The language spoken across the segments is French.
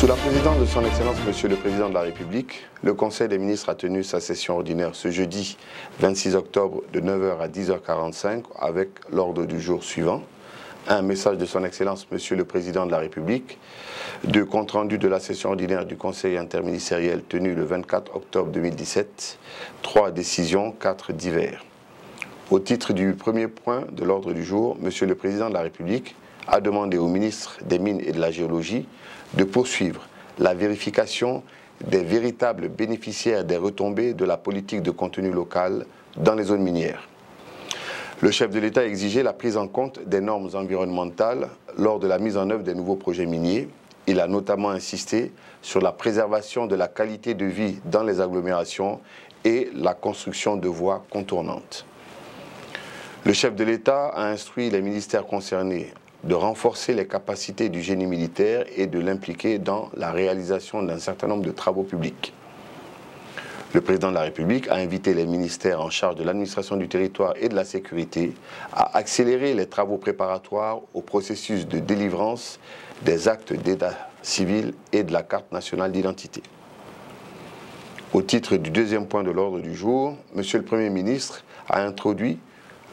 Sous la présidence de son Excellence Monsieur le Président de la République, le Conseil des ministres a tenu sa session ordinaire ce jeudi 26 octobre de 9h à 10h45 avec l'ordre du jour suivant. Un message de son Excellence Monsieur le Président de la République, deux comptes rendus de la session ordinaire du Conseil interministériel tenue le 24 octobre 2017, 3 décisions, 4 divers. Au titre du premier point de l'ordre du jour, Monsieur le Président de la République a demandé au ministre des Mines et de la Géologie de poursuivre la vérification des véritables bénéficiaires des retombées de la politique de contenu local dans les zones minières. Le chef de l'État a exigé la prise en compte des normes environnementales lors de la mise en œuvre des nouveaux projets miniers. Il a notamment insisté sur la préservation de la qualité de vie dans les agglomérations et la construction de voies contournantes. Le chef de l'État a instruit les ministères concernés de renforcer les capacités du génie militaire et de l'impliquer dans la réalisation d'un certain nombre de travaux publics. Le président de la République a invité les ministères en charge de l'administration du territoire et de la sécurité à accélérer les travaux préparatoires au processus de délivrance des actes d'état civil et de la carte nationale d'identité. Au titre du deuxième point de l'ordre du jour, Monsieur le Premier ministre a introduit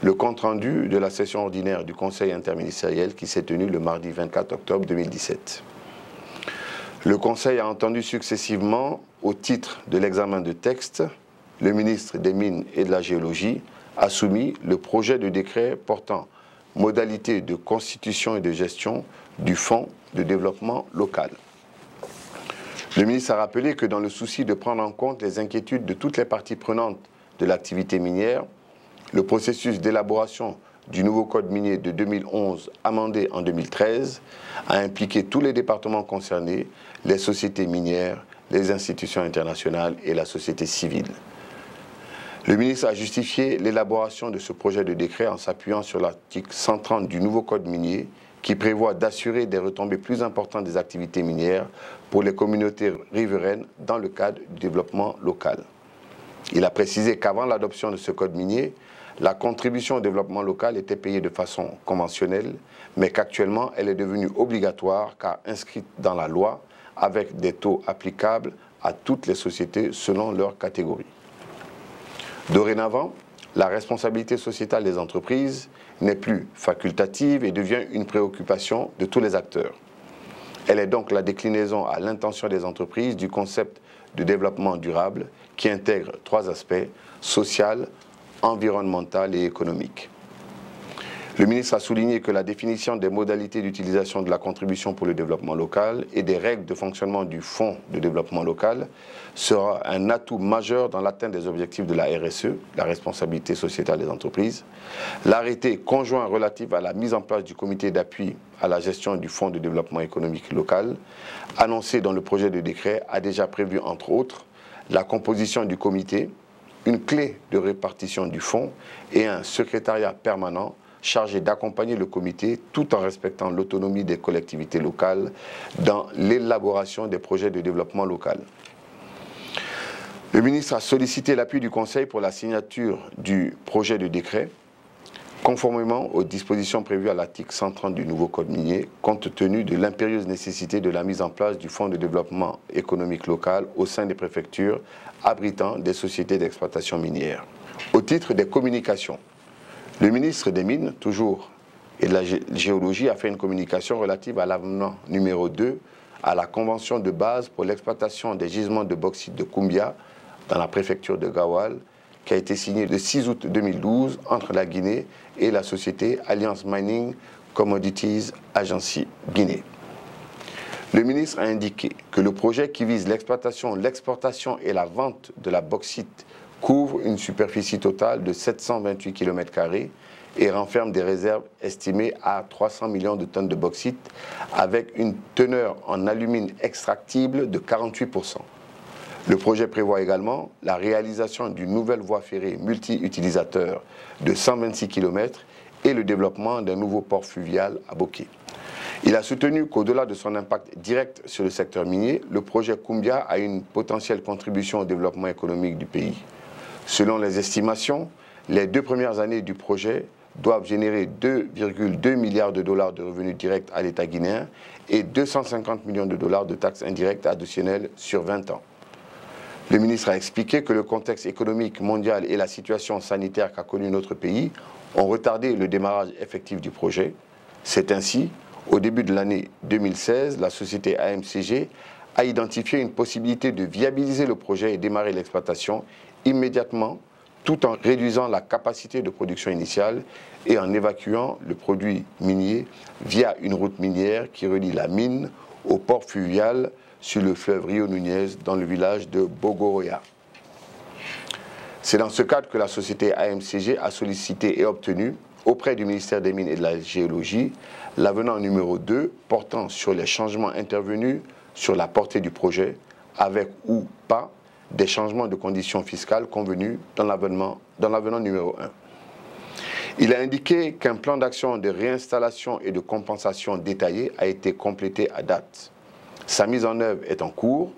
le compte-rendu de la session ordinaire du Conseil interministériel qui s'est tenu le mardi 24 octobre 2017. Le Conseil a entendu successivement, au titre de l'examen de textes, le ministre des Mines et de la Géologie a soumis le projet de décret portant modalités de constitution et de gestion du Fonds de développement local. Le ministre a rappelé que dans le souci de prendre en compte les inquiétudes de toutes les parties prenantes de l'activité minière, le processus d'élaboration du nouveau code minier de 2011, amendé en 2013, a impliqué tous les départements concernés, les sociétés minières, les institutions internationales et la société civile. Le ministre a justifié l'élaboration de ce projet de décret en s'appuyant sur l'article 130 du nouveau code minier qui prévoit d'assurer des retombées plus importantes des activités minières pour les communautés riveraines dans le cadre du développement local. Il a précisé qu'avant l'adoption de ce code minier, la contribution au développement local était payée de façon conventionnelle, mais qu'actuellement elle est devenue obligatoire car inscrite dans la loi avec des taux applicables à toutes les sociétés selon leur catégorie. Dorénavant, la responsabilité sociétale des entreprises n'est plus facultative et devient une préoccupation de tous les acteurs. Elle est donc la déclinaison à l'intention des entreprises du concept de développement durable qui intègre 3 aspects: social, environnemental et économique. Le ministre a souligné que la définition des modalités d'utilisation de la contribution pour le développement local et des règles de fonctionnement du Fonds de développement local sera un atout majeur dans l'atteinte des objectifs de la RSE, la responsabilité sociétale des entreprises. L'arrêté conjoint relatif à la mise en place du comité d'appui à la gestion du Fonds de développement économique local, annoncé dans le projet de décret, a déjà prévu, entre autres, la composition du comité, une clé de répartition du fonds et un secrétariat permanent chargé d'accompagner le comité tout en respectant l'autonomie des collectivités locales dans l'élaboration des projets de développement local. Le ministre a sollicité l'appui du Conseil pour la signature du projet de décret, conformément aux dispositions prévues à l'article 130 du nouveau code minier, compte tenu de l'impérieuse nécessité de la mise en place du Fonds de développement économique local au sein des préfectures abritant des sociétés d'exploitation minière. Au titre des communications, le ministre des Mines, toujours, et de la Géologie a fait une communication relative à l'avenant numéro 2 à la Convention de base pour l'exploitation des gisements de bauxite de Koumbia dans la préfecture de Gaoual, qui a été signé le 6 août 2012 entre la Guinée et la société Alliance Mining Commodities Agency Guinée. Le ministre a indiqué que le projet qui vise l'exploitation, l'exportation et la vente de la bauxite couvre une superficie totale de 728 km² et renferme des réserves estimées à 300 millions de tonnes de bauxite avec une teneur en alumine extractible de 48%. Le projet prévoit également la réalisation d'une nouvelle voie ferrée multi-utilisateur de 126 km et le développement d'un nouveau port fluvial à Boké. Il a soutenu qu'au-delà de son impact direct sur le secteur minier, le projet Koumbia a une potentielle contribution au développement économique du pays. Selon les estimations, les 2 premières années du projet doivent générer 2,2 milliards de dollars de revenus directs à l'État guinéen et 250 millions de dollars de taxes indirectes additionnelles sur 20 ans. Le ministre a expliqué que le contexte économique mondial et la situation sanitaire qu'a connue notre pays ont retardé le démarrage effectif du projet. C'est ainsi, au début de l'année 2016, la société AMCG a identifié une possibilité de viabiliser le projet et démarrer l'exploitation immédiatement, tout en réduisant la capacité de production initiale et en évacuant le produit minier via une route minière qui relie la mine au port fluvial sur le fleuve Rio Nunez dans le village de Bogoroya. C'est dans ce cadre que la société AMCG a sollicité et obtenu auprès du ministère des Mines et de la Géologie l'avenant numéro 2 portant sur les changements intervenus sur la portée du projet, avec ou pas des changements de conditions fiscales convenus dans l'avenant numéro 1. Il a indiqué qu'un plan d'action de réinstallation et de compensation détaillé a été complété à date. Sa mise en œuvre est en cours,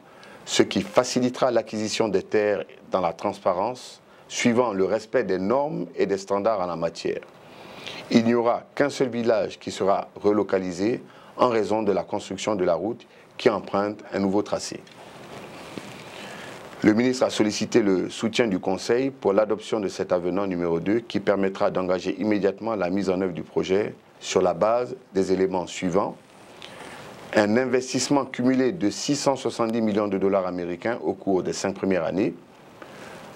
ce qui facilitera l'acquisition des terres dans la transparence, suivant le respect des normes et des standards en la matière. Il n'y aura qu'un seul village qui sera relocalisé en raison de la construction de la route qui emprunte un nouveau tracé. Le ministre a sollicité le soutien du Conseil pour l'adoption de cet avenant numéro 2 qui permettra d'engager immédiatement la mise en œuvre du projet sur la base des éléments suivants. Un investissement cumulé de 670 millions de dollars américains au cours des 5 premières années,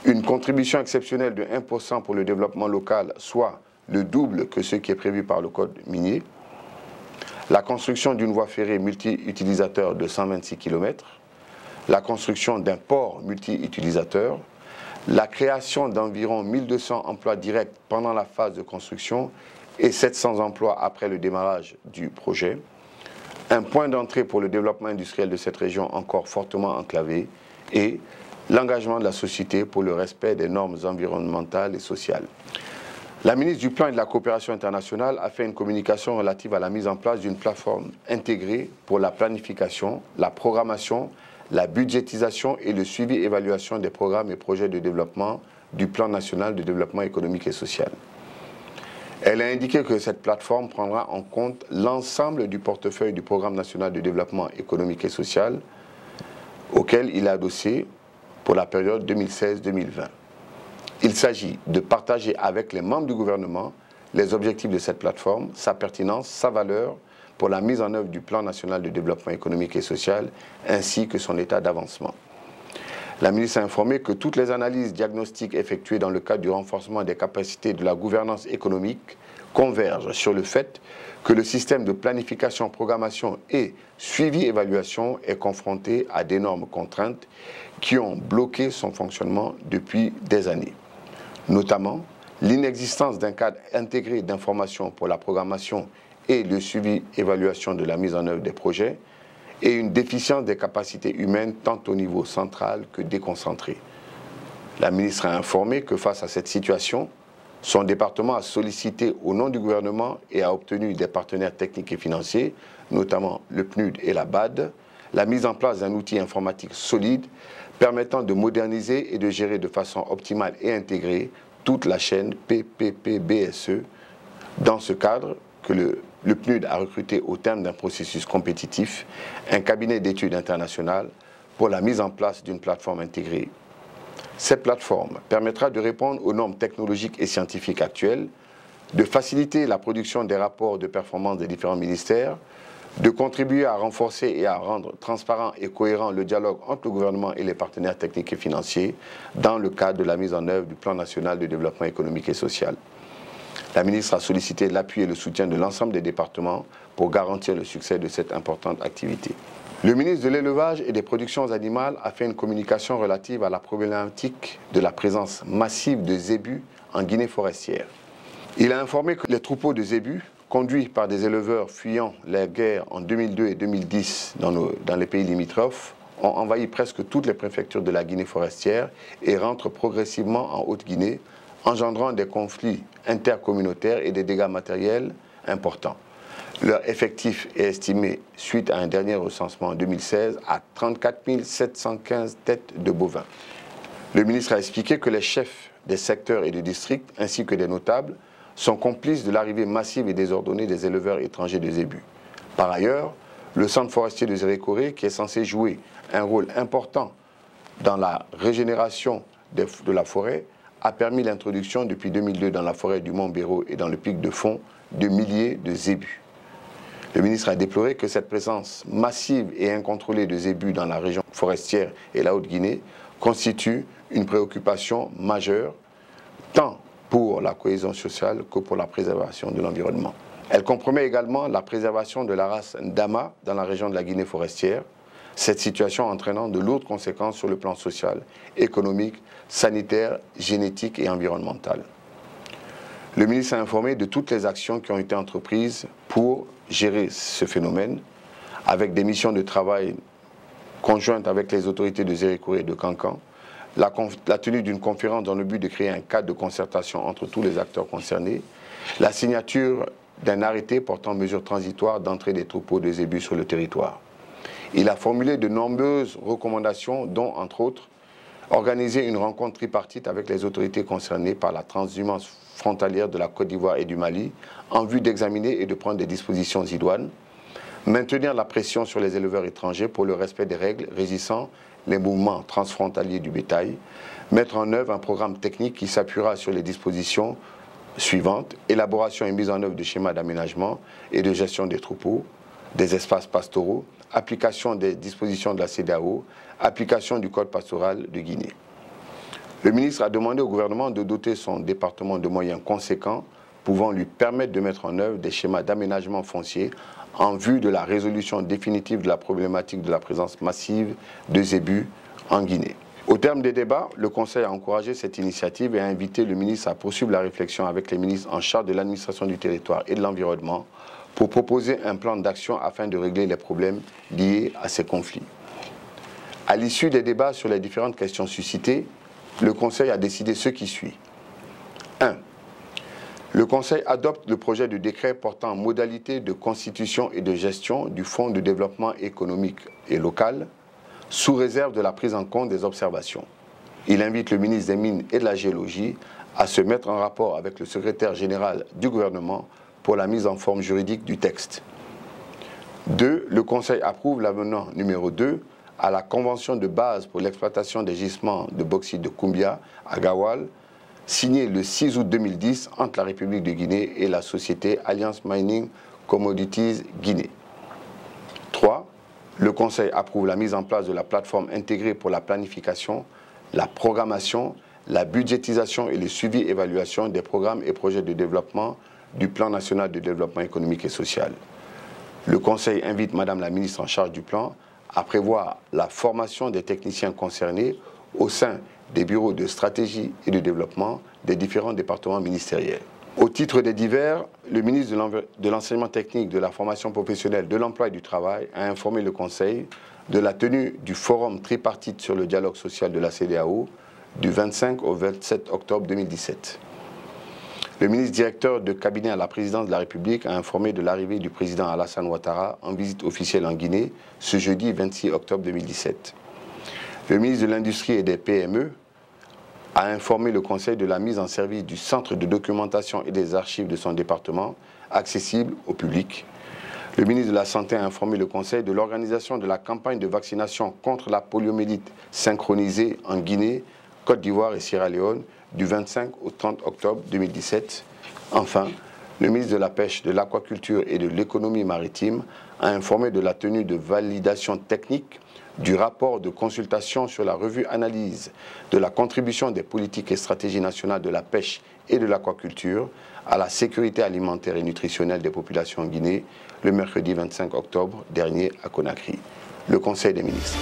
une contribution exceptionnelle de 1% pour le développement local, soit le double que ce qui est prévu par le Code minier, la construction d'une voie ferrée multi-utilisateur de 126 km, la construction d'un port multi-utilisateur, la création d'environ 1200 emplois directs pendant la phase de construction et 700 emplois après le démarrage du projet, un point d'entrée pour le développement industriel de cette région encore fortement enclavée et l'engagement de la société pour le respect des normes environnementales et sociales. La ministre du Plan et de la Coopération internationale a fait une communication relative à la mise en place d'une plateforme intégrée pour la planification, la programmation, la budgétisation et le suivi-évaluation des programmes et projets de développement du Plan national de développement économique et social. Elle a indiqué que cette plateforme prendra en compte l'ensemble du portefeuille du Programme national de développement économique et social auquel il est adossé pour la période 2016-2020. Il s'agit de partager avec les membres du gouvernement les objectifs de cette plateforme, sa pertinence, sa valeur pour la mise en œuvre du Plan national de développement économique et social ainsi que son état d'avancement. La ministre a informé que toutes les analyses diagnostiques effectuées dans le cadre du renforcement des capacités de la gouvernance économique convergent sur le fait que le système de planification, programmation et suivi-évaluation est confronté à d'énormes contraintes qui ont bloqué son fonctionnement depuis des années. Notamment, l'inexistence d'un cadre intégré d'information pour la programmation et le suivi-évaluation de la mise en œuvre des projets, et une déficience des capacités humaines tant au niveau central que déconcentré. La ministre a informé que face à cette situation, son département a sollicité au nom du gouvernement et a obtenu des partenaires techniques et financiers, notamment le PNUD et la BAD, la mise en place d'un outil informatique solide permettant de moderniser et de gérer de façon optimale et intégrée toute la chaîne PPP-BSE. Dans ce cadre, que le PNUD a recruté au terme d'un processus compétitif un cabinet d'études internationales pour la mise en place d'une plateforme intégrée. Cette plateforme permettra de répondre aux normes technologiques et scientifiques actuelles, de faciliter la production des rapports de performance des différents ministères, de contribuer à renforcer et à rendre transparent et cohérent le dialogue entre le gouvernement et les partenaires techniques et financiers dans le cadre de la mise en œuvre du Plan national de développement économique et social. La ministre a sollicité l'appui et le soutien de l'ensemble des départements pour garantir le succès de cette importante activité. Le ministre de l'Élevage et des Productions animales a fait une communication relative à la problématique de la présence massive de zébus en Guinée forestière. Il a informé que les troupeaux de zébus, conduits par des éleveurs fuyant les guerres en 2002 et 2010 dans les pays limitrophes, ont envahi presque toutes les préfectures de la Guinée forestière et rentrent progressivement en Haute-Guinée, engendrant des conflits intercommunautaires et des dégâts matériels importants. Leur effectif est estimé, suite à un dernier recensement en 2016, à 34 715 têtes de bovins. Le ministre a expliqué que les chefs des secteurs et des districts, ainsi que des notables, sont complices de l'arrivée massive et désordonnée des éleveurs étrangers de zébus. Par ailleurs, le centre forestier de Zérékoré, qui est censé jouer un rôle important dans la régénération de la forêt, a permis l'introduction depuis 2002 dans la forêt du Mont-Béraud et dans le pic de Fond de milliers de zébus. Le ministre a déploré que cette présence massive et incontrôlée de zébus dans la région forestière et la Haute-Guinée constitue une préoccupation majeure, tant pour la cohésion sociale que pour la préservation de l'environnement. Elle compromet également la préservation de la race Ndama dans la région de la Guinée forestière, cette situation entraînant de lourdes conséquences sur le plan social, économique, sanitaire, génétique et environnemental. Le ministre a informé de toutes les actions qui ont été entreprises pour gérer ce phénomène, avec des missions de travail conjointes avec les autorités de Zérékoré et de Kankan, la tenue d'une conférence dans le but de créer un cadre de concertation entre tous les acteurs concernés, la signature d'un arrêté portant mesures transitoires d'entrée des troupeaux de zébus sur le territoire. Il a formulé de nombreuses recommandations, dont, entre autres, organiser une rencontre tripartite avec les autorités concernées par la transhumance frontalière de la Côte d'Ivoire et du Mali, en vue d'examiner et de prendre des dispositions idoines, maintenir la pression sur les éleveurs étrangers pour le respect des règles régissant les mouvements transfrontaliers du bétail, mettre en œuvre un programme technique qui s'appuiera sur les dispositions suivantes: élaboration et mise en œuvre de schémas d'aménagement et de gestion des troupeaux, des espaces pastoraux, application des dispositions de la CEDEAO, application du Code pastoral de Guinée. Le ministre a demandé au gouvernement de doter son département de moyens conséquents pouvant lui permettre de mettre en œuvre des schémas d'aménagement foncier en vue de la résolution définitive de la problématique de la présence massive de zébus en Guinée. Au terme des débats, le Conseil a encouragé cette initiative et a invité le ministre à poursuivre la réflexion avec les ministres en charge de l'administration du territoire et de l'environnement pour proposer un plan d'action afin de régler les problèmes liés à ces conflits. À l'issue des débats sur les différentes questions suscitées, le Conseil a décidé ce qui suit. 1. Le Conseil adopte le projet de décret portant modalités de constitution et de gestion du Fonds de développement économique et local, sous réserve de la prise en compte des observations. Il invite le ministre des Mines et de la Géologie à se mettre en rapport avec le secrétaire général du gouvernement pour la mise en forme juridique du texte. 2. Le Conseil approuve l'avenant numéro 2 à la Convention de base pour l'exploitation des gisements de bauxite de Koumbia à Gawal, signé le 6 août 2010 entre la République de Guinée et la société Alliance Mining Commodities Guinée. 3. Le Conseil approuve la mise en place de la plateforme intégrée pour la planification, la programmation, la budgétisation et le suivi-évaluation des programmes et projets de développement du Plan national de développement économique et social. Le Conseil invite Madame la ministre en charge du plan à prévoir la formation des techniciens concernés au sein des bureaux de stratégie et de développement des différents départements ministériels. Au titre des divers, le ministre de l'Enseignement technique, de la formation professionnelle, de l'emploi et du travail a informé le Conseil de la tenue du forum tripartite sur le dialogue social de la CEDEAO du 25 au 27 octobre 2017. Le ministre directeur de cabinet à la présidence de la République a informé de l'arrivée du président Alassane Ouattara en visite officielle en Guinée ce jeudi 26 octobre 2017. Le ministre de l'Industrie et des PME a informé le Conseil de la mise en service du centre de documentation et des archives de son département, accessible au public. Le ministre de la Santé a informé le Conseil de l'organisation de la campagne de vaccination contre la poliomyélite synchronisée en Guinée, Côte d'Ivoire et Sierra Leone du 25 au 30 octobre 2017. Enfin, le ministre de la Pêche, de l'Aquaculture et de l'Économie maritime a informé de la tenue de validation technique du rapport de consultation sur la revue analyse de la contribution des politiques et stratégies nationales de la pêche et de l'aquaculture à la sécurité alimentaire et nutritionnelle des populations en Guinée le mercredi 25 octobre dernier à Conakry. Le Conseil des ministres.